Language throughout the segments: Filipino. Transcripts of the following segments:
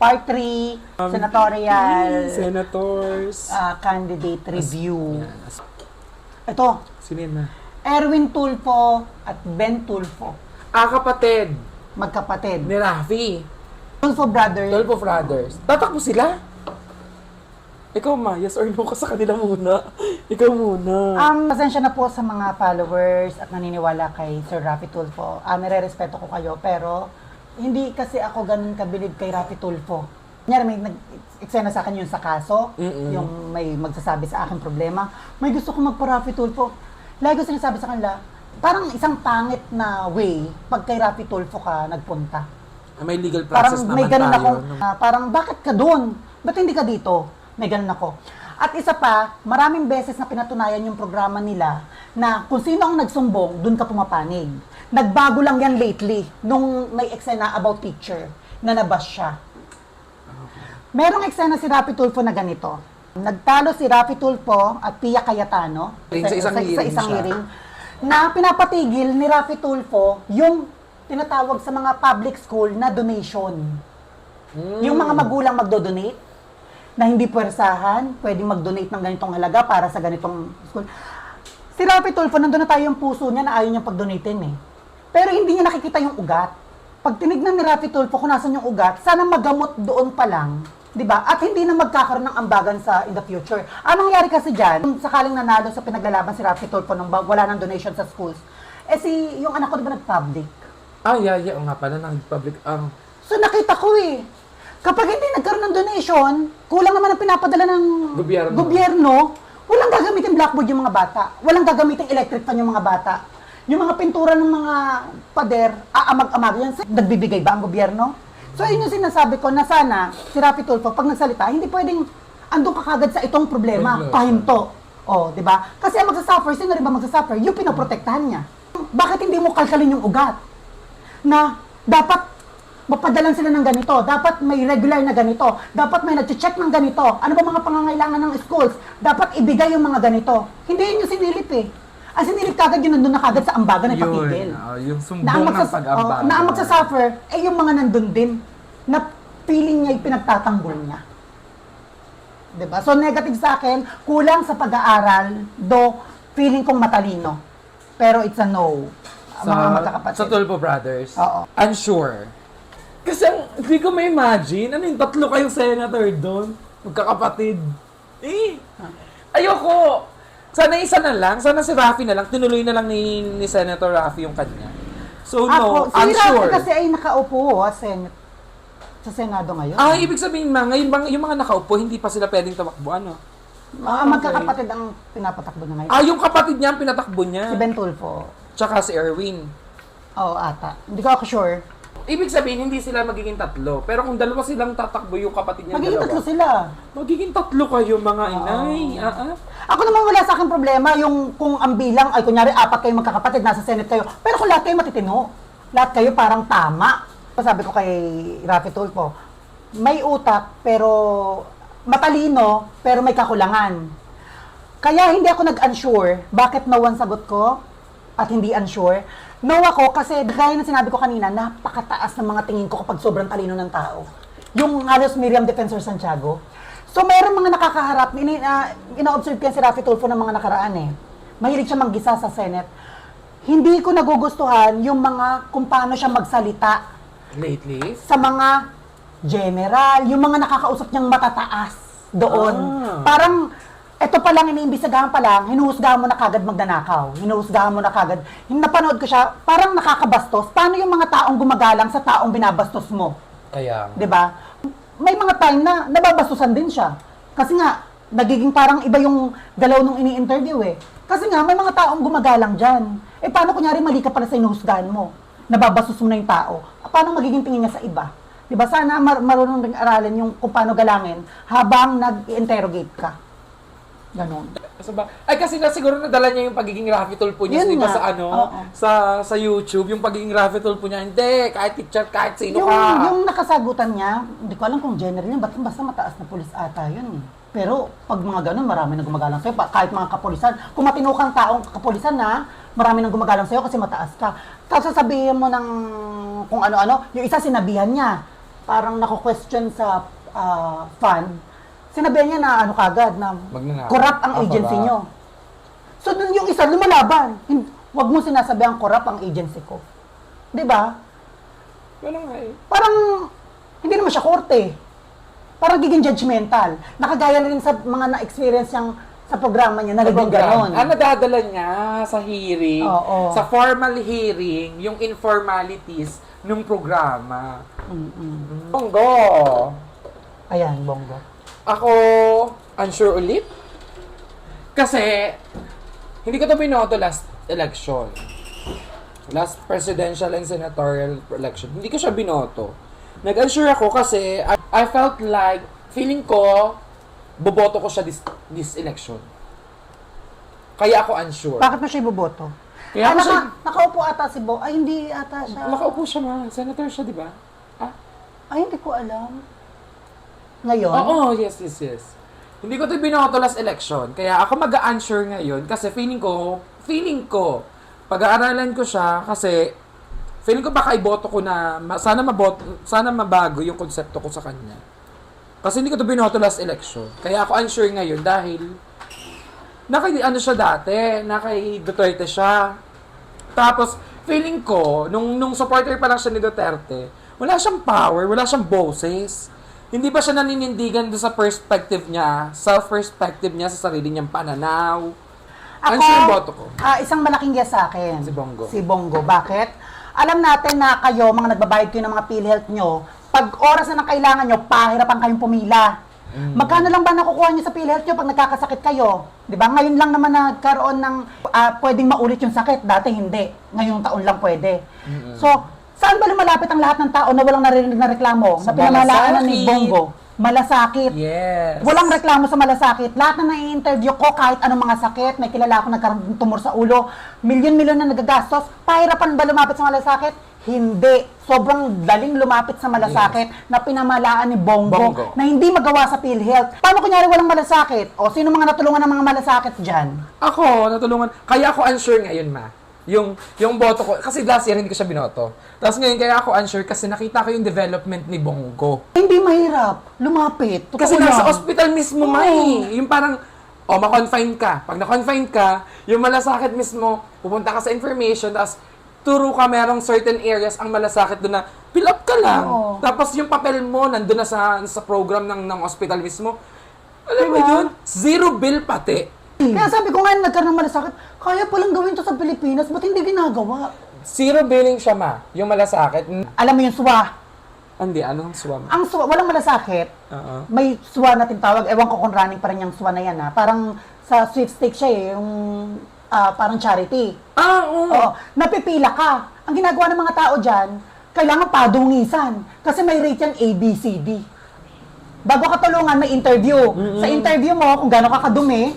Part 3, senatorial Senators. candidate review. Yan. Ito, Sino yun na? Erwin Tulfo at Ben Tulfo. Kapatid Magkapatid. ni Rafi. Tulfo brothers. 12 of Brothers. Tatakbo sila? Ikaw ma, yes or no ka sa kanila muna. Ikaw muna. Pasensya na po sa mga followers at naniniwala kay Sir Rafi Tulfo. Nire-respeto ko kayo, pero hindi kasi ako ganun kabilib kay Rafi Tulfo. Kunyari, may nag-eksena sa akin yung sa kaso, yung may magsasabi sa akin problema. May gusto ko magpa-Rafi Tulfo. Lagi ko sinasabi sa kanila, parang isang pangit na way pag kay Rafi Tulfo ka nagpunta. May legal Parang process may naman ganun tayo. ako, parang bakit ka doon? Ba't hindi ka dito? May ganun ako. At isa pa, maraming beses na pinatunayan yung programa nila na kung sino ang nagsumbong, doon ka pumapanig. Nagbago lang yan lately, nung may eksena about teacher, na nabas siya. Merong eksena si Rafi Tulfo na ganito. Nagtalo si Rafi Tulfo at Pia Cayetano Sa isang hearing siya. hearing na pinapatigil ni Rafi Tulfo yung tinatawag sa mga public school na donation. Yung mga magulang magdo-donate na hindi puwersahan, pwedeng mag-donate ng ganitong halaga para sa ganitong school. Si Rafi Tulfo, nandun na tayo yung puso niya na ayaw niyang pag-donatein eh. Pero hindi niya nakikita yung ugat. Pag tinignan ni Rafi Tulfo kung nasan yung ugat, sana magamot doon pa lang. 'Di ba? At hindi na magkakaroon ng ambagan sa in the future. Anong nangyari kasi diyan? Kung sakaling nanalo sa pinaglalaban si Rafi Tulfo nung wala nang donation sa schools, yung anak ko 'di ba nag-public? Yeah, nga pala, nag-public, So nakita ko eh. Kapag hindi nagkaroon ng donation, kulang naman ang pinapadala ng gobyerno, walang gagamitin blackboard yung mga bata. Walang gagamitin electric fan yung mga bata. Yung mga pintura ng mga pader, aamag-amag yan. Nagbibigay ba ang gobyerno? So, yun yung sinasabi ko na sana, si Rafi Tulfo, pag nagsalita, hindi pwedeng andun ka kagad sa itong problema, pahinto. O, di ba? Kasi ang magsasuffer, sino rin ba magsasuffer? Yung pinoprotektahan niya. Bakit hindi mo kalkalin yung ugat? Na dapat mapadalan sila ng ganito, dapat may regular na ganito, dapat may nag-check ng ganito, ano ba mga pangangailangan ng schools, dapat ibigay yung mga ganito. Hindi yun yung sinilip eh. Ang sinilip kagad yun nandun na kagad sa ambagan ng patigil. Yung sumbong ng pag-ambagan. Na ang magsasuffer, yung mga nandun din, na feeling niya pinagtatanggol niya. Diba? So negative sa akin, kulang sa pag-aaral, do feeling kong matalino. Pero it's a no. Mga magkakapatid. Sa 12 Brothers? Oo. Unsure. Kasi hindi ko ma-imagine, ano yung tatlo kayong senator doon? Magkakapatid. Ayoko. Sana isa na lang, sana si Rafi na lang, tinuloy na lang ni Senator Rafi yung kanya. So no, si Rafi unsure. kasi ay nakaupo sa Senado ngayon. Ibig sabihin yung mga nakaupo, hindi pa sila pwedeng tumakbo, ano? Magkakapatid ang pinapatakbo na ngayon. Yung kapatid niya ang pinatakbo niya. Si Ben Tulfo. Tsaka si Erwin. Oo, ata. Hindi ko ako sure. Ibig sabihin, hindi sila magiging tatlo. Pero kung dalawa silang tatakbo yung kapatid niya Magiging dalawa. tatlo sila. Magiging tatlo kayo, mga inay. Ako naman wala sa akin problema yung kung ang bilang, ay kunyari, 4 kayo magkakapatid, nasa Senate kayo. Pero kung lahat kayo matitino, lahat kayo parang tama. Sabi ko kay Rafi Tulfo, may utak, pero matalino, pero may kakulangan. Kaya hindi ako nag-unsure. Bakit no ang sagot ko at hindi unsure? No ako kasi, gaya na sinabi ko kanina, napakataas ng mga tingin ko kapag sobrang talino ng tao. Yung halos Miriam Defensor Santiago. So, mayroong mga nakakaharap, ina-observe ko yan si Rafi Tulfo ng mga nakaraan eh. Mahilig siya manggisa sa Senate. Hindi ko nagugustuhan yung mga kung paano siya magsalita Lately? sa mga general, yung mga nakakausap niyang matataas doon. Parang, eto pa lang, iniimbestigahan pa lang, hinuhusgahan mo na kagad magnanakaw. Hinuhusgahan mo na kagad. Napanood ko siya, parang nakakabastos. Paano yung mga taong gumagalang sa taong binabastos mo? Kaya. 'Di ba? May mga time na nababastusan din siya. Kasi nga, nagiging parang iba yung galaw nung ini-interview eh. Kasi nga, may mga taong gumagalang dyan. Paano kunyari mali ka pala sa inuhusgahan mo? Nababastos mo na yung tao. Paano magiging tingin niya sa iba? Diba? Sana marunong ring aralin yung kung paano galangin habang nag-interrogate ka. Ganon. Kasi na siguro nadala niya yung pagiging Rafi Tulfo niya Yun diba, nga. sa YouTube, yung pagiging Rafi Tulfo niya. Hindi, kahit teacher, kahit sino Yung, ka. yung nakasagutan niya, hindi ko alam kung general niya, basta mataas na pulis ata yun eh. Pero pag mga ganun, marami nang gumagalang sa'yo. Kahit mga kapulisan, kung matino kang taong kapulisan na, marami nang gumagalang sa'yo kasi mataas ka. Tapos sasabihin mo ng kung ano-ano, yung isa sinabihan niya. parang nako-question sa fund, sinabi niya na ano kagad, na corrupt ang agency nyo. So, dun yung isa, lumalaban. Huwag mo sinasabi ang corrupt ang agency ko. Di ba? Wala nga eh. Parang, hindi naman siya korte. Parang giging judgmental. Nakagaya na rin sa mga na-experience niyang sa programa niya na naging ganon. Nadadala niya sa hearing, Oo. sa formal hearing, yung informalities ng programa. Bongo! Ayan, Bongo. Ako, unsure ulit. Kasi, hindi ko to binoto last election. Last presidential and senatorial election. Hindi ko siya binoto. Nag-unsure ako kasi I felt like, feeling ko, boboto ko siya this election. Kaya ako unsure. Bakit mo siya iboboto? Kaya ako siya... Nakaupo ata si Bo. Ay, hindi ata siya. Nakaupo siya ma. Senator siya, di ba? Ay, hindi ko alam. Ngayon? Oo, yes. Hindi ko ito binoto last election. Kaya ako mag-unsure ngayon kasi feeling ko, pag-aaralan ko siya kasi feeling ko baka iboto ko na, sana mabago yung konsepto ko sa kanya. Kasi hindi ko ito binoto last election. Kaya ako unsure ngayon dahil siya dati, nakay Duterte siya. Tapos, feeling ko, nung supporter pa lang siya ni Duterte, wala siyang power, wala siyang boses. Hindi ba siya naninindigan doon sa perspective niya, self-perspective niya sa sarili niyang pananaw? Ako, unsure yung boto ko. Isang malaking yes sa akin. Si Bongo. Bakit? Alam natin na kayo, mga nagbabayad kayo ng mga PhilHealth nyo, pag oras na ng kailangan nyo, pahirapan kayong pumila. Magkano lang ba nakukuha nyo sa PhilHealth nyo pag nagkakasakit kayo? Di ba? Ngayon lang naman nagkaroon ng pwedeng maulit yung sakit. Dati hindi. Ngayong taon lang pwede. So, saan ba lumalapit ang lahat ng tao na walang narinig na reklamo? Na pinamalaan ni Bongo? Malasakit. Yes. Walang reklamo sa malasakit. Lahat na nai-interview ko, kahit anong mga sakit, may kilala ako nagkaroon ng tumor sa ulo, milyon-milyon na nagagastos, pahirapan ba lumapit sa malasakit? Hindi. Sobrang daling lumapit sa malasakit na pinamalaan ni Bongo na hindi magawa sa PhilHealth. Paano kunyari walang malasakit? O sino mga natulungan ng mga malasakit dyan? Ako, natulungan. Kaya ako unsure ngayon, ma. Yung boto ko, kasi last year hindi ko siya binoto. Tapos ngayon, kaya ako unsure kasi nakita ko yung development ni Bongo. Hindi mahirap. Lumapit. Totoo Kasi lang. nasa hospital mismo, Yung parang, ma-confine ka. Pag na-confine ka, yung malasakit mismo, pupunta ka sa information, tapos turo ka merong certain areas ang malasakit doon na fill up ka lang. Oo. Tapos yung papel mo, nandun na sa program ng hospital mismo. Alam mo yun? Zero bill pati. Kaya sabi ko nga, nagkaroon ng malasakit, kaya palang gawin to sa Pilipinas, ba't hindi ginagawa? Zero billing siya, ma. Yung malasakit. Alam mo yung SWA? Hindi, anong swam? Ang SWA, walang malasakit. May SWA na tinatawag, ewan ko kung running pa rin yung SWA na yan ha. Parang sa sweepstakes siya yung parang charity. Oo. Napipila ka. Ang ginagawa ng mga tao dyan, kailangan padungisan. Kasi may rate yan A, B, C, D. Bago ka tulungan, may interview. Sa interview mo, kung gano'n ka kadumi,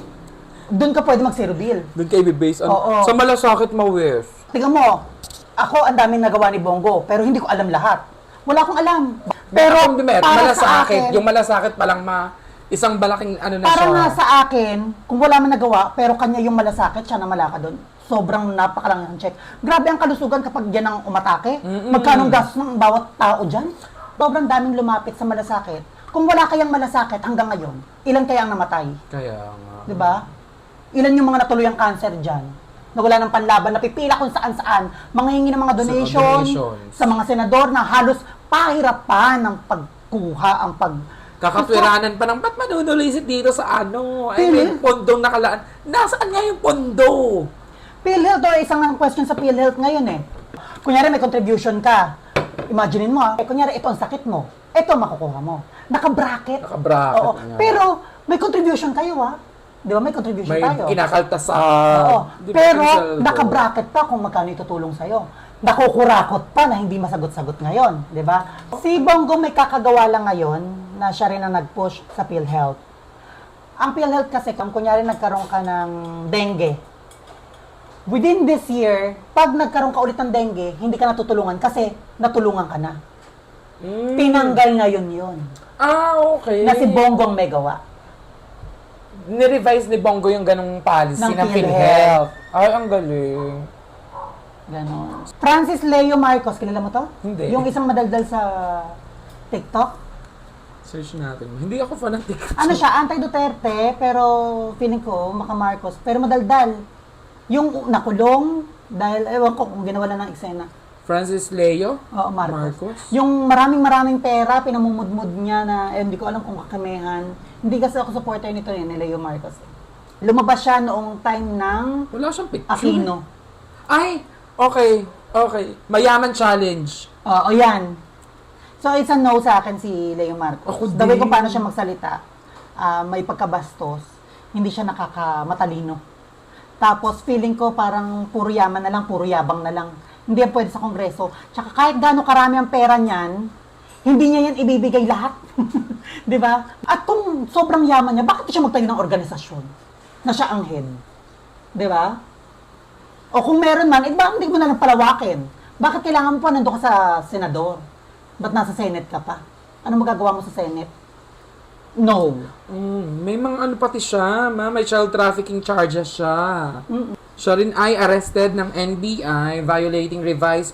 doon ka pwede mag-zero bill. Doon kayo i-base on. Oo. Sa malasakit, ma-whiff. Tingnan mo, ako ang daming nagawa ni Bongo, pero hindi ko alam lahat. Wala akong alam. Pero para sa akin, yung malasakit pa lang isang malaking ano na para siya. nga sa akin, kung wala man nagawa, pero kanya yung malasakit, siya na malaka doon. Sobrang napakalang check. Grabe ang kalusugan kapag yan ang umatake. Magkano gastos ng bawat tao dyan? Sobrang daming lumapit sa malasakit. Kung wala kayang malasakit hanggang ngayon, ilan kaya ang namatay? Kaya nga. Diba? Ilan yung mga natuloy ang cancer dyan? Na wala ng panlaban, napipila kung saan-saan, manghihingi ng mga donations, sa mga senador na halos pahirapan ng pagkuha, ang Kakatwiranan pa ng, ba't manunulisit dito sa may pondong nakalaan. Nasaan nga yung pondo? PhilHealth, isang question sa PhilHealth ngayon eh. Kunyari may contribution ka. Imaginein mo kunyari ito ang sakit mo. Ito makukuha mo. Naka-bracket. Oo. Pero may contribution kayo Di ba? May contribution tayo. May kinakaltas sa... Oo. Pero naka-bracket pa kung magkano itutulong sa'yo. Nakukurakot pa na hindi masagot-sagot ngayon. Di ba? Si Bongo may kakagawa lang ngayon na siya rin ang nag-push sa PhilHealth. Ang PhilHealth kasi, kung kunyari nagkaroon ka ng dengue, within this year, pag nagkaroon ka ulit ng dengue, hindi ka natutulungan kasi natulungan ka na. Tinanggal ngayon yun. Okay. Na si Bongo ang may gawa. Ni-revise ni Bongo yung ganong policy ng PhilHealth. Ay, ang galing. Ganon. Francis Leo Marcos, kilala mo to? Hindi. Yung isang madaldal sa TikTok? Search natin. Hindi ako fan ng TikTok. Ano siya, anti-Duterte, pero feeling ko, maka-Marcos. Pero madaldal. Yung nakulong, dahil, ewan ko kung ginawa lang ng eksena. Francis Leo? Oo, Marcos. Marcos? Yung maraming pera, pinamumudmud niya na, hindi ko alam kung kakamehan. Hindi kasi ako supporter nito ni Leo Marcos. Lumabas siya noong time ng Wala siyang picture. Aquino. Ay! Okay. Okay. Mayaman challenge. Oo, yan. So, it's a no sa akin si Leo Marcos. Ako The way din. kung paano siya magsalita, may pagkabastos, hindi siya nakakamatalino. Tapos, feeling ko parang puro yaman na lang, puro yabang na lang. Hindi yan pwede sa Kongreso. Tsaka kahit gaano karami ang pera niyan, hindi niya yan ibibigay lahat. Di ba? At kung sobrang yaman niya, bakit siya magtayo ng organisasyon na siya ang head? Di ba? O kung meron man, bakit hindi mo na lang palawakin? Bakit kailangan mo pa nandun ka sa senador? Ba't nasa Senate ka pa? Ano magagawa mo sa Senate? No. May mga ano pati siya, may child trafficking charges siya. Siya rin ay arrested ng NBI violating revised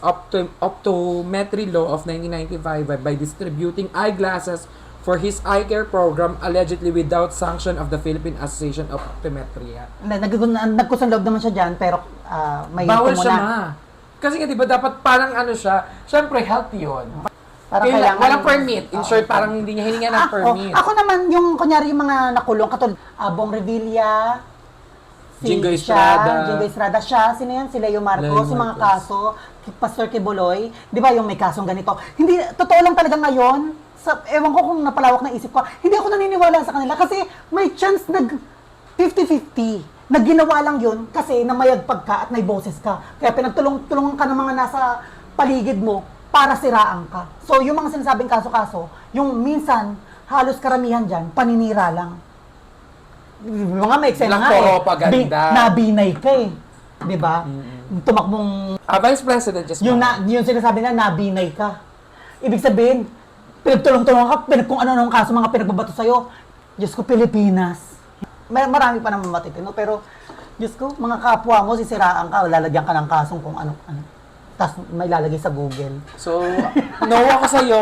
optometry law of 1995 by distributing eyeglasses for his eye care program allegedly without sanction of the Philippine Association of Optometria. Nagkusang loob naman siya dyan, pero may Bawal ito siya, muna. ma. Kasi nga, di ba, dapat parang ano siya, syempre, health yun. Parang Kailangan, kailangan- walang permit. In short, parang hindi niya hininga ng permit. Ako naman, yung kunyari yung mga nakulong, katulad Bong Revilla, Jingo siya, Estrada. Jingo Estrada siya, sino yan? Si Leo Marcos, Leo yung mga Marcos. kaso, Pastor Kibuloy, di ba yung may kasong ganito. Hindi, totoo lang talaga ngayon, ewan ko kung napalawak na isip ko, hindi ako naniniwala sa kanila kasi may chance 50-50 na ginawa lang yun kasi namayagpag ka at may boses ka. Kaya pinagtulungan ka ng mga nasa paligid mo para siraan ka. So, yung mga sinasabing kaso-kaso, yung minsan, halos karamihan dyan, paninira lang. Mga may eksena Lang nga eh. propaganda. Nabinay ka eh. Di ba? Tumakbong, Vice President, just yung sinasabi na, nabinay ka. Ibig sabihin, pinagtulong-tulungan ka, kung ano-anong kaso, mga pinagbabato sa'yo. Diyos ko, Pilipinas. Marami pa naman matitino, pero Diyos ko, mga kapwa mo, sisiraan ka, lalagyan ka ng kasong kung ano-ano. Tapos may lalagay sa Google. So, no ako sa'yo.